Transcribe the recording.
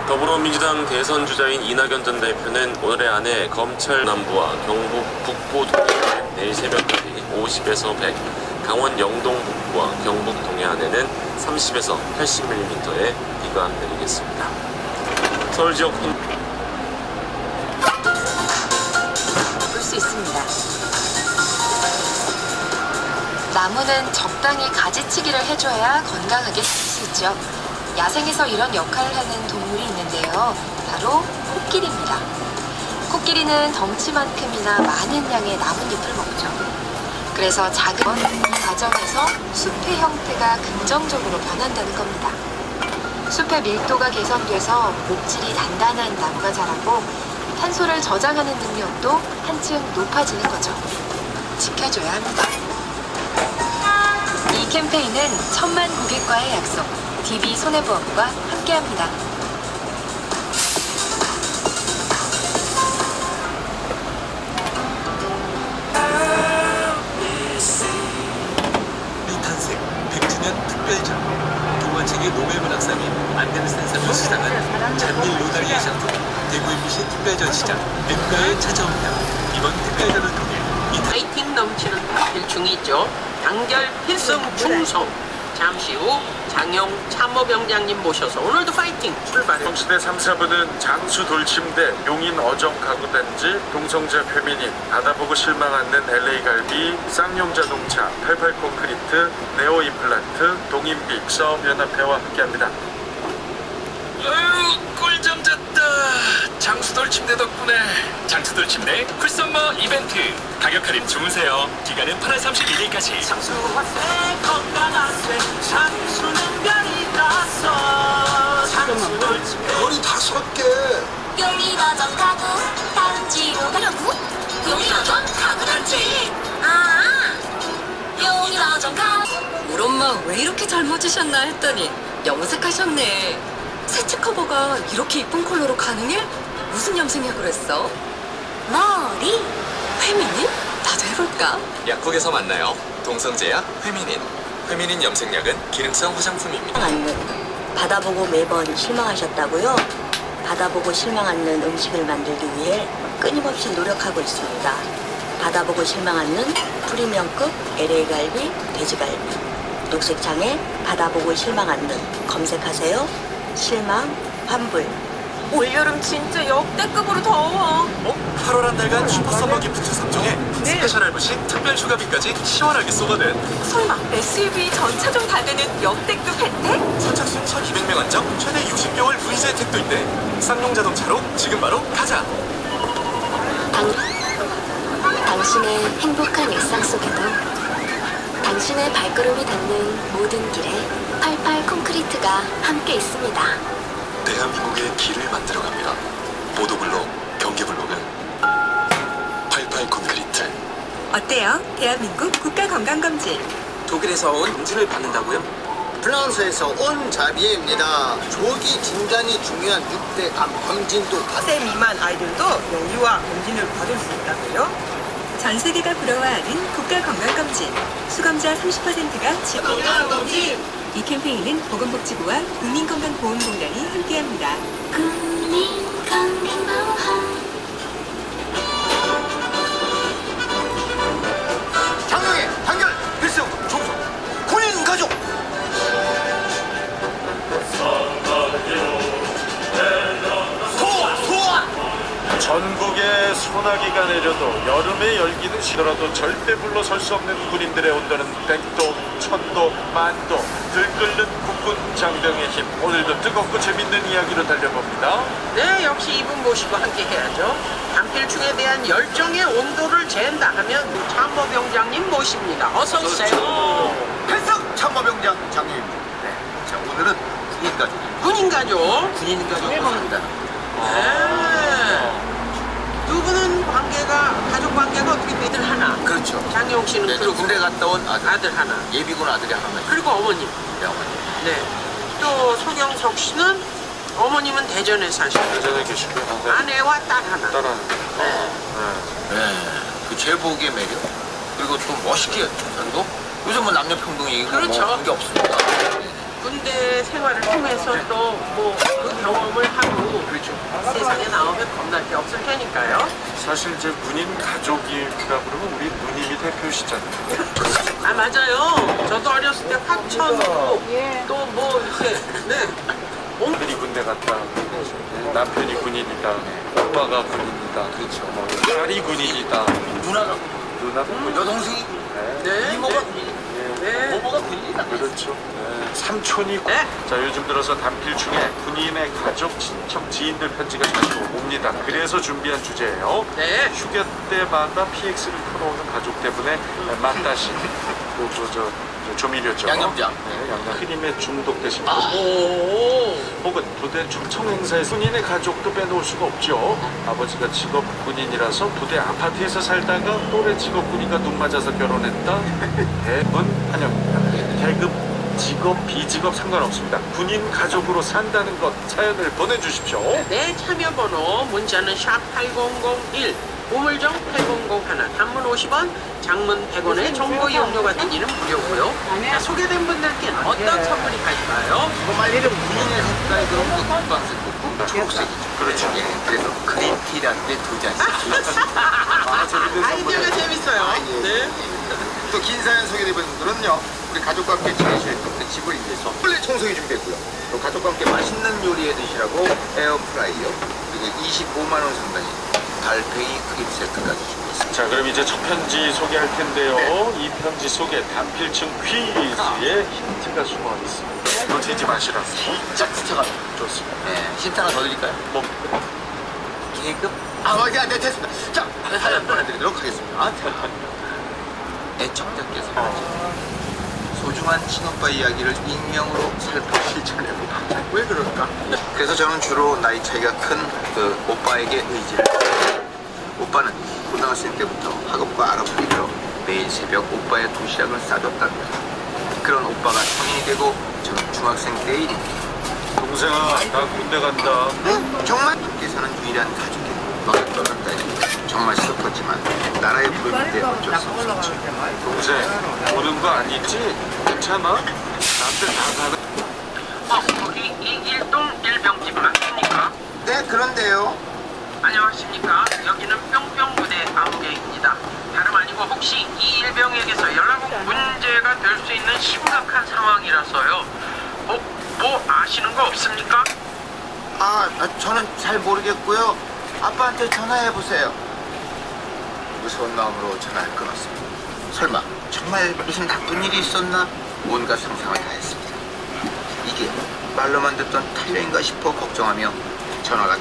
더불어민주당 대선 주자인 이낙연 전 대표는 오늘의 안에 검찰 남부와 경북 북부 동해안에 내일 새벽까지 50에서 100, 강원 영동 북부와 경북 동해안에는 30에서 80mm의 비가 내리겠습니다. 서울 지역 볼 수 있습니다. 나무는 적당히 가지치기를 해줘야 건강하게 살 수 있죠. 야생에서 이런 역할을 하는 동물이 있는데요. 바로 코끼리입니다. 코끼리는 덩치만큼이나 많은 양의 나뭇잎을 먹죠. 그래서 작은 이 과정에서 숲의 형태가 긍정적으로 변한다는 겁니다. 숲의 밀도가 개선돼서 목질이 단단한 나무가 자라고 탄소를 저장하는 능력도 한층 높아지는 거죠. 지켜줘야 합니다. 이 캠페인은 1000만 고객과의 약속, DB 손해보험과 함께합니다. 탄생 100주년 특별전 동화 세계 노벨문학상인 안데르센상을 수상한 잔밀 로다리의 작품 대구 MBC 특별전 시장 엠가에 찾아옵니다. 이번 특별전을 통해 파이팅 넘치는 박필충이 있죠. 단결 필승 충성. 잠시 후 장용 참모병장님 모셔서 오늘도 파이팅 출발해. 동시대 3, 4부는 장수 돌침대, 용인 어정 가구단지, 동성자 페미닌, 바다보고 실망 않는 LA갈비, 쌍용 자동차, 88 콘크리트, 네오 임플란트, 동인빅, 사업연합회와 함께합니다. 아유 꿀잠 잤다. 장수돌 침대 덕분에. 장수돌 침대 쿨썸머 이벤트 가격 할인 주무세요. 기간은 8월 31일까지. 장수와 새 건강한 새 장수는 별이 다섯. 장수돌 침대 별이 5개. 용인 어정 가구 단지로 가려고? 용인 어정 가구 단지. 용인 어정 가구. 우리 엄마 왜 이렇게 젊어지셨나 했더니 염색하셨네. 세치 커버가 이렇게 이쁜 컬러로 가능해? 무슨 염색약을 했어? 머리. 페미닌? 나도 해볼까? 약국에서 만나요. 동성제약 페미닌. 페미닌 염색약은 기능성 화장품입니다. 받아보고 매번 실망하셨다고요? 받아보고 실망 않는 음식을 만들기 위해 끊임없이 노력하고 있습니다. 받아보고 실망 않는 프리미엄급 LA갈비, 돼지갈비. 녹색창에 받아보고 실망 않는 검색하세요. 실망, 환불. 올여름 진짜 역대급으로 더워. 8월 한 달간 슈퍼서머 기프트 3종에 스페셜 할부식 특별 휴가비까지 시원하게 쏘거든. 설마 SUV 전차종 다 되는 역대급 혜택? 선착순 1200명 한정 최대 60개월 무이자 혜택도 있대. 쌍용 자동차로 지금 바로 가자. 당신의 행복한 일상 속에도 당신의 발걸음이 닿는 모든 길에 88 콘크리트가 함께 있습니다. 대한민국의 길을 만들어갑니다. 보도블록, 경기블록은 88 콘크리트. 어때요? 대한민국 국가건강검진. 독일에서 온 검진을 받는다고요? 프랑스에서 온 자비에입니다. 조기 진단이 중요한 6대 암 검진도 세 미만 아이들도 여기와 검진을 받을 수 있다고요? 전 세계가 부러워하는 국가건강검진. 수검자 30%가 지원. 건강검진. 이 캠페인은 보건복지부와 국민건강보험공단이 함께합니다. 국민건강보험. 장영의 단결 필승 충성 군인가족. 전국에 소나기가 내려도 여름의 열기는 시더라도 절대 물러설 수 없는 군인들의 온도는 100도, 1000도, 만도. 들끓는 국군 장병의 힘. 오늘도 뜨겁고 재밌는 이야기로 달려봅니다. 네, 역시 이분 모시고 함께 해야죠. 단필충에 대한 열정의 온도를 잰다 하면 참모병장님 모십니다. 어서 오세요. 필승 참모병장 장유입니다. 네. 자, 오늘은 군인가족. 군인가족. 군인가족과 합니다. 네. 두 분은 가족 관계가 어떻게 되든 하나. 그렇죠. 장용 씨는 네, 그렇고 군대 갔다 온 아들 하나. 예비군 아들이 하나만. 그리고 어머님. 네, 어머니. 네. 또 소경석 씨는 어머님은 대전에 사시고 예전에 계시고요. 아내와 딸 하나. 따라. 네. 그 제복의 매력. 그리고 또 멋있게 전도. 요즘은 남녀 평등이고 그렇죠. 뭐 그런 게 없습니다. 네. 군대 생활을 통해서 또 뭐 그 경험을 하고 그렇죠. 세상에 나오면 겁날 게 없을 테니까요. 사실 이제 군인 가족이라 그러면 우리 누님이 대표시잖아요. 아 맞아요. 저도 어렸을 때 화천으로 또 뭐 이렇게 네. 남편이 군대 갔다. 남편이 군인이다. 오빠가 군인이다. 그렇죠. 딸이 군인이다. 누나가 군인. 여동생이 네. 이모가 네. 모모가 군인이다. 그렇죠. 삼촌이 네. 자 요즘 들어서 단필 중에 군인의 가족, 친척, 지인들 편지가 자주 옵니다. 그래서 준비한 주제예요. 네. 휴가 때마다 PX를 풀어오는 가족 때문에 맛다시 저 조미료죠. 양념장. 네, 양념. 크림에 중독되신 분. 오. 혹은 부대 초청 행사에 군인의 가족도 빼놓을 수가 없죠. 아버지가 직업 군인이라서 부대 아파트에서 살다가 또래 직업 군인과 눈 맞아서 결혼했다. 대부분 환영입니다. 계급, 직업, 비직업 상관없습니다. 군인 가족으로 산다는 것 사연을 보내주십시오. 네, 참여번호 문자는 샵 8001, 우물정 8001, 단문 50원, 장문 100원의 정보 이용료가 되기는 무료고요. 자, 소개된 분들께는 어떤 선물이 갈까요? 정말 이름 군인의 색깔이 그런 거 금방색, 초록색이죠. 그렇죠. 예, 그래서 그린티라는데 두 잔씩. 아이디어가 재밌어요. 네. 또 긴 사연 소개된 분들은요, 우리 가족과 함께 지내실 때 집을 위해서 원래 청소기 준비했고요. 또 가족과 함께 맛있는 요리해 드시라고 에어프라이어, 그리고 25만 원 상당의 달팽이 크림 세트까지 준비했습니다. 자, 그럼 이제 첫 편지 소개할 텐데요. 이 편지 속에 단필층 퀴즈의 힌트가 숨어 있습니다. 놓치지 마시라. 살짝 스쳐가요. 좋습니다. 네, 힌트 하나 더 드릴까요? 뭐 계급? 네, 됐습니다. 자, 사연 보내드리도록 하겠습니다. 애청자께서 소중한 친오빠 이야기를 익명으로 살포시 전해보다. 왜 그럴까? 그래서 저는 주로 나이 차이가 큰 그 오빠에게 의지를 해요. 오빠는 고등학생 때부터 학업과 알아보기 들어 매일 새벽 오빠의 도시락을 싸줬답니다. 그런 오빠가 성인이 되고 저는 중학생 때 일입니다. 동생아, 나 군대 간다. 응? 정말? 함께서는 유일한 가족이 너를 떠난다니 정말 슬펐지만 나라의 부름인데 어쩔 수 없었죠. 동생, 보는 거 아니지? 괜찮아? 남들 다 가는. 거기 이길동 일병집 맞습니까? 네, 그런데요. 안녕하십니까. 여기는 뿅뿅 부대 아무개입니다. 다름 아니고 혹시 이 일병에게서 연락 온 문제가 될 수 있는 심각한 상황이라서요. 뭐 아시는 거 없습니까? 저는 잘 모르겠고요. 아빠한테 전화해보세요. 무서운 마음으로 전화를 끊었습니다. 설마 정말 무슨 나쁜 일이 있었나? 온갖 상상을 다 했습니다. 이게 말로만 듣던 탈레인가 싶어 걱정하며 전화가